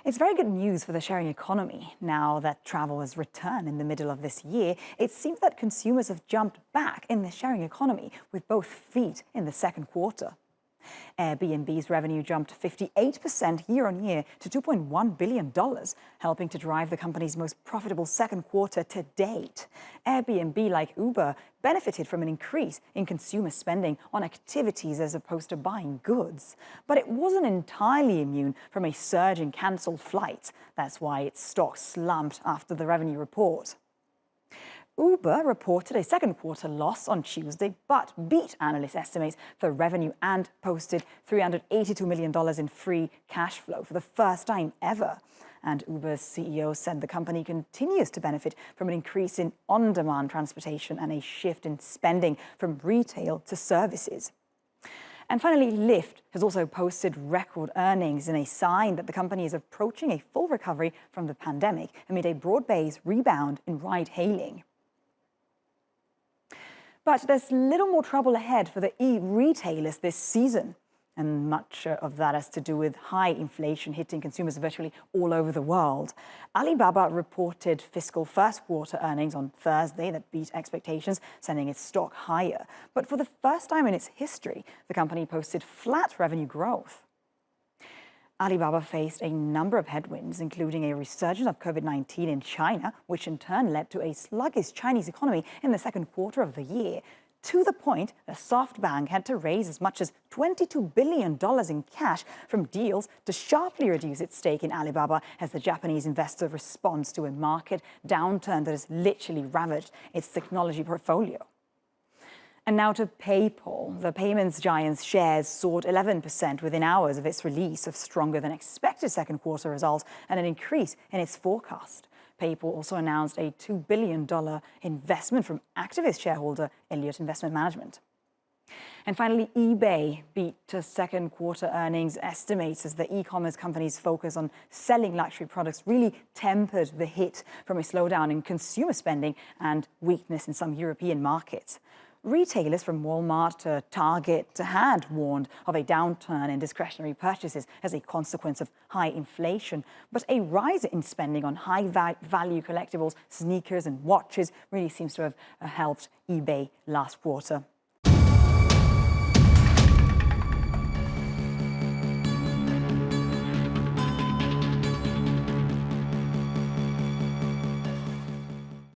It's very good news for the sharing economy. Now that travel has returned in the middle of this year, it seems that consumers have jumped back in the sharing economy with both feet in the second quarter. Airbnb's revenue jumped 58% year-on-year to $2.1 billion, helping to drive the company's most profitable second quarter to date. Airbnb, like Uber, benefited from an increase in consumer spending on activities as opposed to buying goods. But it wasn't entirely immune from a surge in cancelled flights. That's why its stock slumped after the revenue report. Uber reported a second quarter loss on Tuesday, but beat analyst estimates for revenue and posted $382 million in free cash flow for the first time ever. And Uber's CEO said the company continues to benefit from an increase in on-demand transportation and a shift in spending from retail to services. And finally, Lyft has also posted record earnings in a sign that the company is approaching a full recovery from the pandemic amid a broad-based rebound in ride-hailing. But there's little more trouble ahead for the e-retailers this season. And much of that has to do with high inflation hitting consumers virtually all over the world. Alibaba reported fiscal first quarter earnings on Thursday that beat expectations, sending its stock higher. But for the first time in its history, the company posted flat revenue growth. Alibaba faced a number of headwinds, including a resurgence of COVID-19 in China, which in turn led to a sluggish Chinese economy in the second quarter of the year, to the point that SoftBank had to raise as much as $22 billion in cash from deals to sharply reduce its stake in Alibaba as the Japanese investor responds to a market downturn that has literally ravaged its technology portfolio. And now to PayPal. The payments giant's shares soared 11% within hours of its release of stronger than expected second quarter results and an increase in its forecast. PayPal also announced a $2 billion investment from activist shareholder Elliott Investment Management. And finally, eBay beat to second quarter earnings estimates as the e-commerce company's focus on selling luxury products really tempered the hit from a slowdown in consumer spending and weakness in some European markets. Retailers from Walmart to Target had warned of a downturn in discretionary purchases as a consequence of high inflation, but a rise in spending on high-value collectibles, sneakers and watches really seems to have helped eBay last quarter.